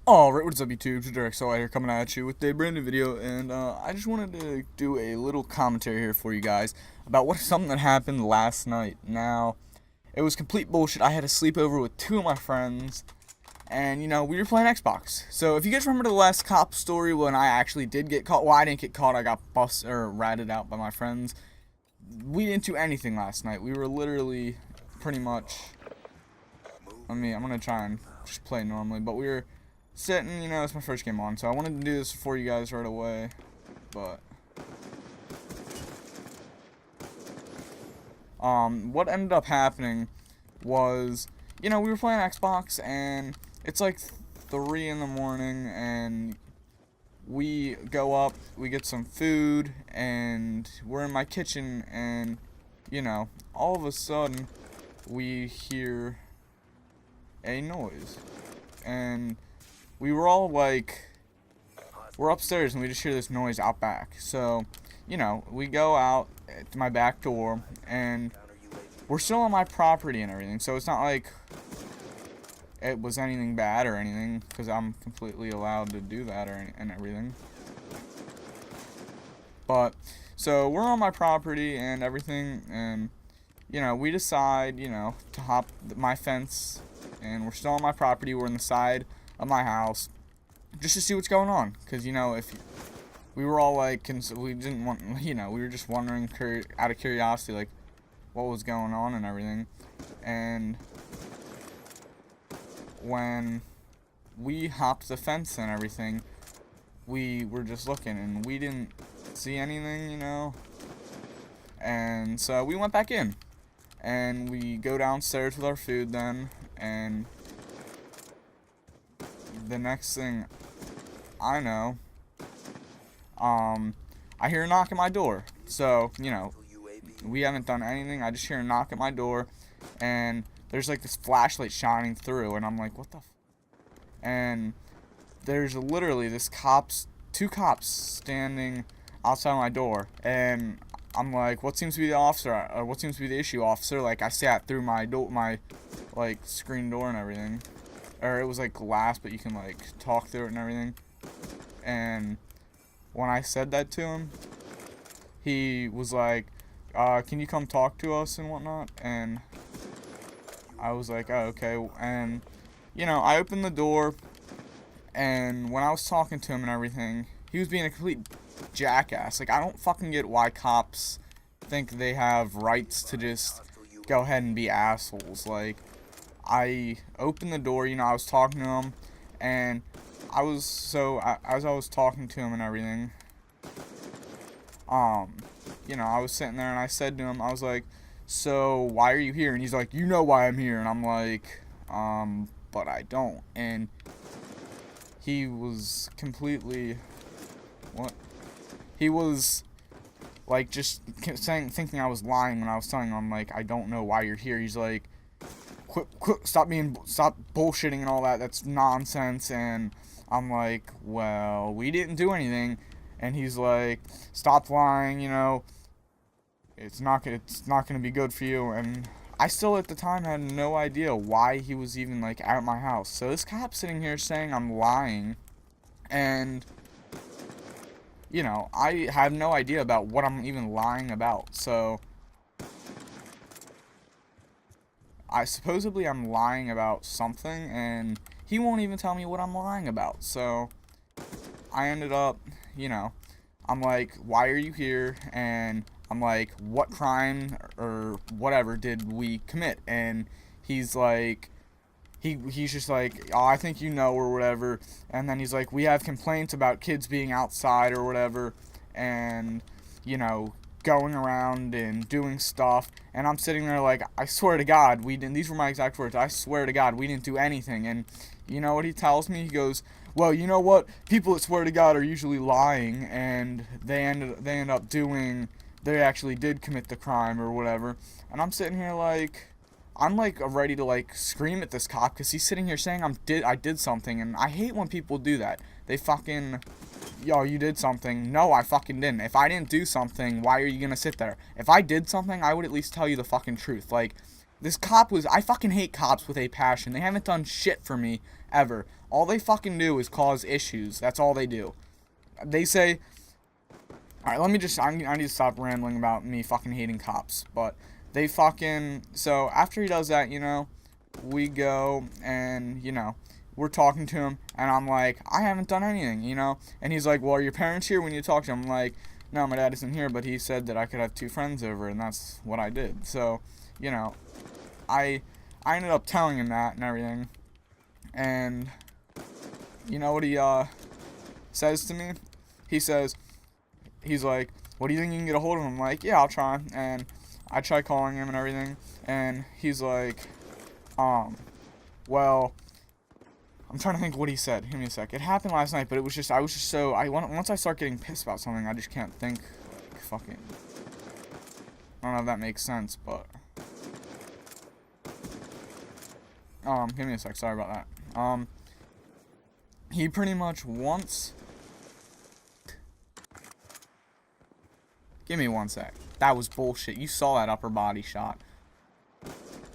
Alright, what's up YouTube? It's Derek Solar here coming at you with a brand new video, and I just wanted to do a little commentary here for you guys about something that happened last night. Now, it was complete bullshit. I had a sleepover with two of my friends, and we were playing Xbox. So if you guys remember the last cop story when I actually did get caught, well, I didn't get caught, I got ratted out by my friends. We didn't do anything last night. We were literally pretty much, I'm gonna try and just play normally, but we were sitting, it's my first game on, so I wanted to do this for you guys right away, but what ended up happening was, we were playing Xbox, and it's like 3 in the morning, and we go up, we get some food, and we're in my kitchen, and, all of a sudden, we hear a noise, and we were all like, we're upstairs and we just hear this noise out back. So, we go out to my back door and we're still on my property and everything. So it's not like it was anything bad or anything, because I'm completely allowed to do that and everything. But, so we're on my property and everything, and, we decide, to hop my fence, and we're still on my property. We're in the side of my house just to see what's going on, because if we were all like, we didn't want, we were just wondering out of curiosity, like, what was going on and everything. And when we hopped the fence and everything, we were just looking and we didn't see anything, and so we went back in and we go downstairs with our food then, and the next thing I know, I hear a knock at my door. So, we haven't done anything. I just hear a knock at my door, and there's like this flashlight shining through, and I'm like, what the f? And there's literally two cops standing outside my door, and I'm like, what seems to be the officer, or what seems to be the issue, officer? Like, I sat through my like, screen door and everything. Or it was like glass, but you can like talk through it and everything. And when I said that to him, he was like, can you come talk to us and whatnot? And I was like, oh, okay. And, I opened the door, and when I was talking to him and everything, he was being a complete jackass. Like, I don't fucking get why cops think they have rights to just go ahead and be assholes. Like, I opened the door, I was talking to him, and as I was talking to him and everything, I was sitting there and I said to him, I was like, so why are you here? And he's like, you know why I'm here. And I'm like, but I don't. And he was completely, what? He was like just thinking I was lying when I was telling him, like, I don't know why you're here. He's like, stop bullshitting and all that. That's nonsense. And I'm like, well, we didn't do anything. And he's like, stop lying. It's not gonna be good for you. And I still at the time had no idea why he was even like at my house. So this cop sitting here saying I'm lying, and I have no idea about what I'm even lying about. So supposedly I'm lying about something, and he won't even tell me what I'm lying about. So I ended up, I'm like, why are you here? And I'm like, what crime or whatever did we commit? And he's like, he's just like, oh, I think or whatever. And then he's like, we have complaints about kids being outside or whatever, and going around and doing stuff. And I'm sitting there like, I swear to God, we didn't. These were my exact words. I swear to God, we didn't do anything. And you know what he tells me? He goes, well, you know what? People that swear to God are usually lying, and they they actually did commit the crime or whatever. And I'm sitting here like, I'm like ready to like scream at this cop, because he's sitting here saying I did something, and I hate when people do that. They fucking, yo, you did something. No, I fucking didn't. If I didn't do something, why are you gonna sit there? If I did something, I would at least tell you the fucking truth. Like, This cop was, I fucking hate cops with a passion. They haven't done shit for me, ever. All they fucking do is cause issues. That's all they do. They say, alright, let me just, I need to stop rambling about me fucking hating cops. But they fucking, so after he does that, you know, we go and, you know, we're talking to him, and I'm like, I haven't done anything, you know? And he's like, well, are your parents here? We need to talk to him. I'm like, no, my dad isn't here, but he said that I could have 2 friends over, and that's what I did. So, you know, I ended up telling him that and everything. And you know what he says to me? He says, he's like, what do you think you can get a hold of him? I'm like, yeah, I'll try. And I try calling him and everything, and he's like, well, I'm trying to think what he said. Give me a sec. It happened last night, but it was just, I was just so, once I start getting pissed about something, I just can't think, like, fucking, I don't know if that makes sense, but, give me a sec, sorry about that. He pretty much wants, give me one sec. That was bullshit. You saw that upper body shot.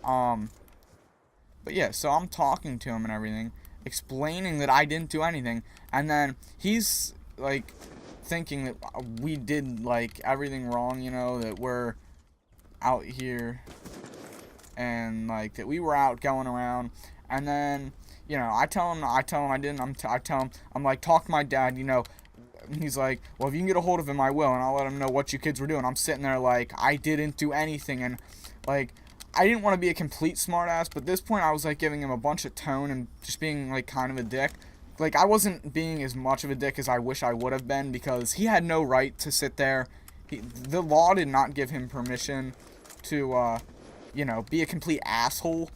But yeah, so I'm talking to him and everything, explaining that I didn't do anything, and then he's, like, thinking that we did, like, everything wrong, you know, that we're out here, and, like, that we were out going around, and then, you know, I tell him I didn't, I tell him, I'm like, talk to my dad, you know. He's like, well, if you can get a hold of him, I will, and I'll let him know what you kids were doing. I'm sitting there like, I didn't do anything, and, like, I didn't want to be a complete smartass, but at this point I was, like, giving him a bunch of tone and just being, like, kind of a dick. Like, I wasn't being as much of a dick as I wish I would have been, because he had no right to sit there. The law did not give him permission to, you know, be a complete asshole.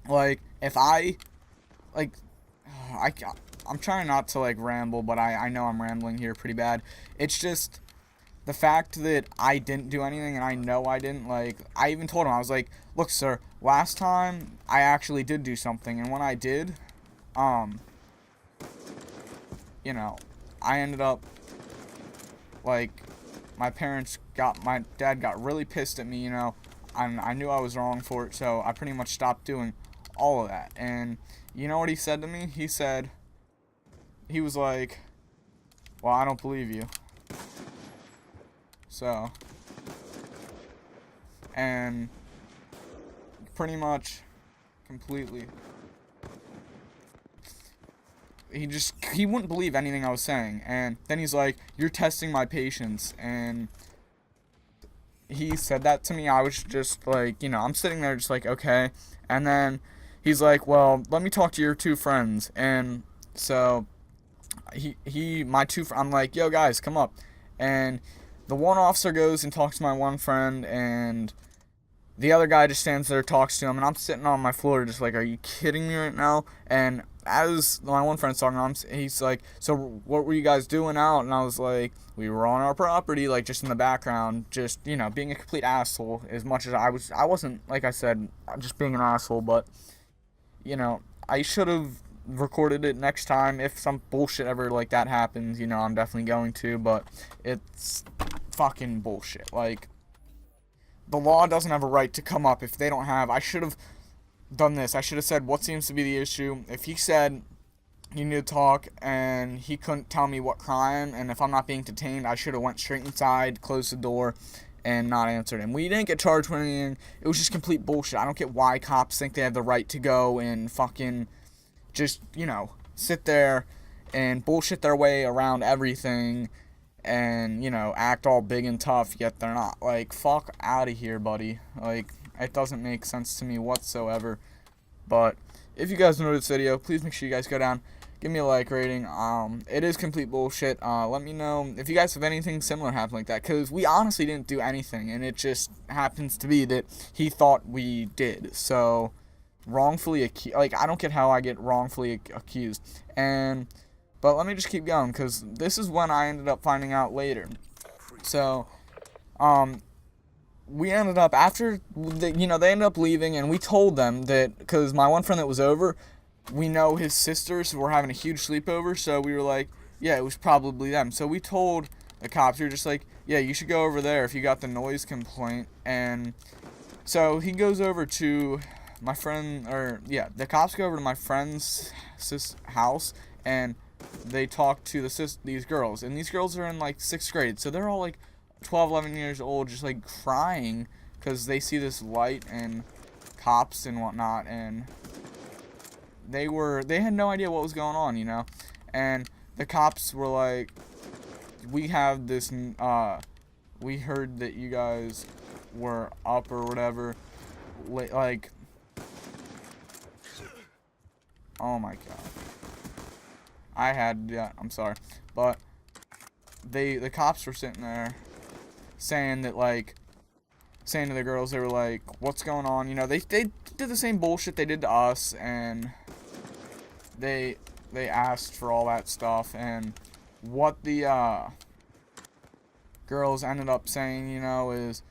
Like, if I, like, I'm trying not to, like, ramble, but I know I'm rambling here pretty bad. It's just the fact that I didn't do anything, and I know I didn't, like, I even told him, I was like, look, sir, last time I actually did do something, and when I did, you know, I ended up, like, my dad got really pissed at me, you know, and I knew I was wrong for it, so I pretty much stopped doing all of that. And you know what he said to me? He said, he was like, well, I don't believe you. So, and pretty much completely, he wouldn't believe anything I was saying. And then he's like, you're testing my patience. And he said that to me. I was just like, you know, I'm sitting there just like, okay. And then he's like, well, let me talk to your 2 friends. And so I'm like, yo, guys, come up. And the one officer goes and talks to my one friend, and the other guy just stands there, talks to him, and I'm sitting on my floor just like, are you kidding me right now? And as my one friend's talking, he's like, so what were you guys doing out? And I was like, we were on our property, like, just in the background, just, you know, being a complete asshole, as much as I wasn't, like I said, just being an asshole, but, you know, I should have recorded it next time. If some bullshit ever like that happens, you know, I'm definitely going to, but it's fucking bullshit. Like, the law doesn't have a right to come up if they don't have. I should have done this. I should have said, what seems to be the issue? If he said you need to talk and he couldn't tell me what crime, and if I'm not being detained, I should have went straight inside, closed the door, and not answered him. We didn't get charged with anything. It was just complete bullshit. I don't get why cops think they have the right to go and fucking just, you know, sit there and bullshit their way around everything and, you know, act all big and tough, yet they're not. Like, fuck out of here, buddy. Like, it doesn't make sense to me whatsoever. But if you guys enjoyed this video, please make sure you guys go down, give me a like rating. It is complete bullshit. Let me know if you guys have anything similar happen like that, because we honestly didn't do anything, and it just happens to be that he thought we did. So, wrongfully accused. Like, I don't get how I get wrongfully accused. But let me just keep going, because this is when I ended up finding out later. So, we ended up, after, they ended up leaving, and we told them that, because my one friend that was over, we know his sisters were having a huge sleepover, so we were like, yeah, it was probably them. So we told the cops, we were just like, yeah, you should go over there if you got the noise complaint. And So he goes over to my friend, or yeah, the cops go over to my friend's house, and they talk to these girls, and these girls are in like 6th grade, so they're all like 12, 11 years old, just like crying because they see this light and cops and whatnot, and they had no idea what was going on, you know, and the cops were like, we have this, we heard that you guys were up or whatever, like, oh my god, yeah, I'm sorry, but the cops were sitting there saying that, like, saying to the girls, they were like, what's going on, you know, they did the same bullshit they did to us, and they asked for all that stuff, and what the girls ended up saying, you know, is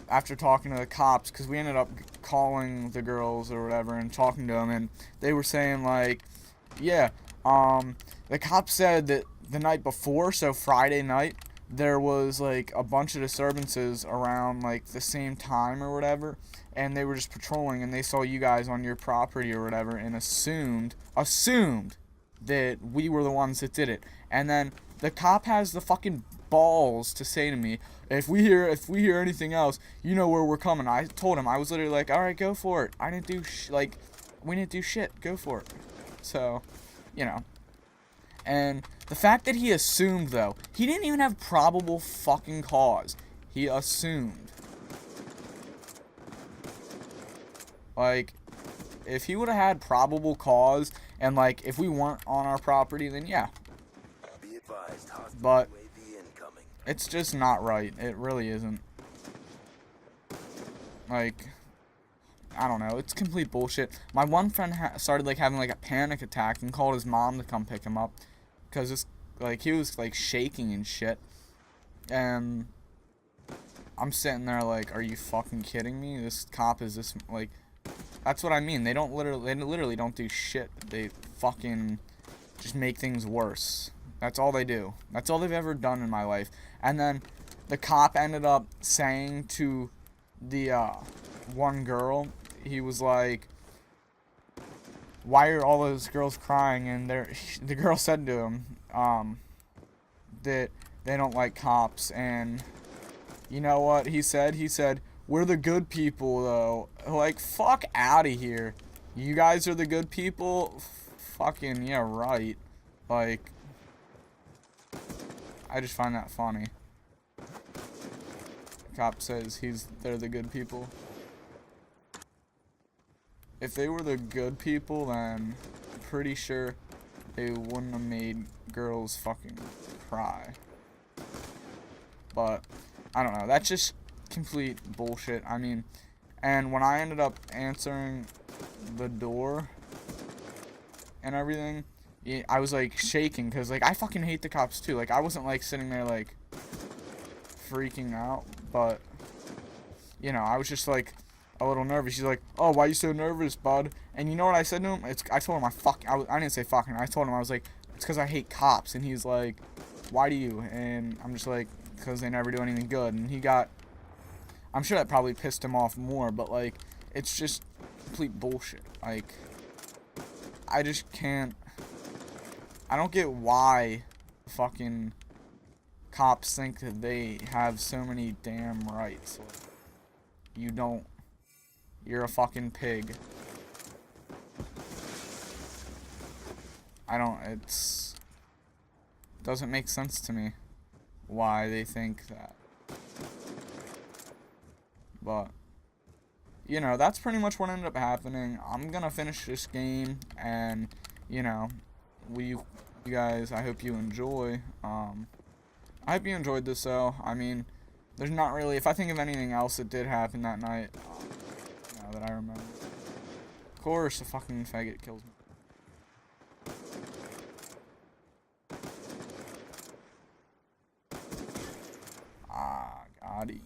after talking to the cops, because we ended up calling the girls or whatever and talking to them, and they were saying, like, yeah, the cops said that the night before, so Friday night, there was like a bunch of disturbances around like the same time or whatever, and they were just patrolling and they saw you guys on your property or whatever, and assumed that we were the ones that did it. And then the cop has the fucking balls to say to me, if we hear anything else, you know where we're coming. I told him, I was literally like, all right, go for it. I didn't do we didn't do shit. Go for it. So, you know. And the fact that he assumed, though, he didn't even have probable fucking cause. He assumed. Like, if he would have had probable cause, and, like, if we weren't on our property, then yeah. But it's just not right. It really isn't. Like, I don't know. It's complete bullshit. My one friend started, like, having, like, a panic attack and called his mom to come pick him up. Because, it's, like, he was, like, shaking and shit. And I'm sitting there, like, are you fucking kidding me? This cop is this, like, that's what I mean. They literally don't do shit. They fucking just make things worse. That's all they do. That's all they've ever done in my life. And then the cop ended up saying to the, one girl, he was like, why are all those girls crying? And the girl said to him, that they don't like cops. And you know what he said? He said, we're the good people, though. Like, fuck out of here. You guys are the good people? Fucking, yeah, right. Like, I just find that funny. The cop says they're the good people. If they were the good people, then I'm pretty sure they wouldn't have made girls fucking cry. But, I don't know. That's just complete bullshit. I mean, and when I ended up answering the door and everything, I was, like, shaking, because, like, I fucking hate the cops, too. Like, I wasn't, like, sitting there, like, freaking out, but, you know, I was just, like, a little nervous. He's like, oh, why are you so nervous, bud? And you know what I said to him? I told him I didn't say fucking. I told him, I was like, it's because I hate cops. And he's like, why do you? And I'm just like, because they never do anything good. And I'm sure that probably pissed him off more, but, like, it's just complete bullshit. Like, I just can't, I don't get why fucking cops think that they have so many damn rights. Like, you don't. You're a fucking pig. Doesn't make sense to me why they think that. But, you know, that's pretty much what ended up happening. I'm gonna finish this game, and, you know, you guys, I hope you enjoy. I hope you enjoyed this, though. I mean, there's not really, if I think of anything else that did happen that night, now that I remember. Of course, the fucking faggot kills me. Ah, got it.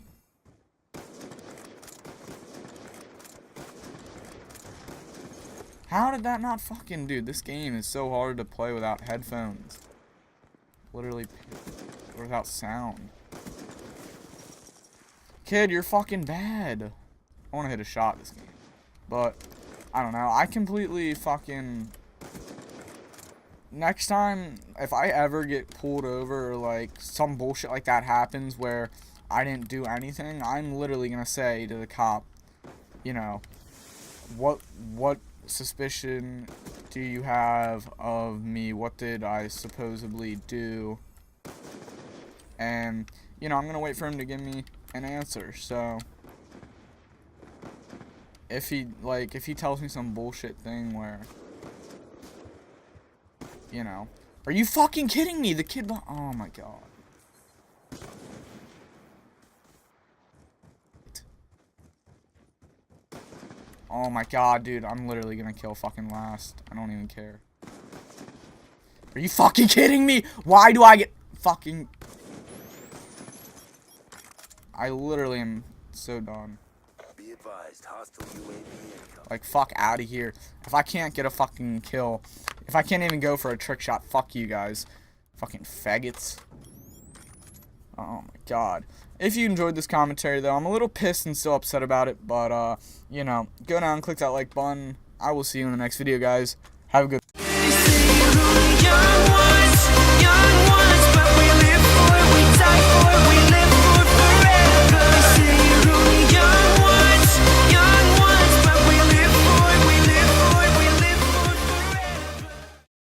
How did that not fucking... Dude, this game is so hard to play without headphones. Literally, without sound. Kid, you're fucking bad. I want to hit a shot this game. But, I don't know. I completely fucking... Next time, if I ever get pulled over or, like, some bullshit like that happens where I didn't do anything, I'm literally going to say to the cop, you know, what suspicion do you have of me? What did I supposedly do? And, you know, I'm going to wait for him to give me an answer. So, if he tells me some bullshit thing where, you know, are you fucking kidding me? The kid, oh my god. Oh my god, dude, I'm literally gonna kill fucking last. I don't even care. Are you fucking kidding me? Why do I get fucking... I literally am so done. Be advised, hostile UAV incoming. Like, fuck out of here. If I can't get a fucking kill, if I can't even go for a trick shot, fuck you guys. Fucking faggots. Oh my god. If you enjoyed this commentary, though, I'm a little pissed and still upset about it, but, you know, go down, click that like button. I will see you in the next video, guys. Have a good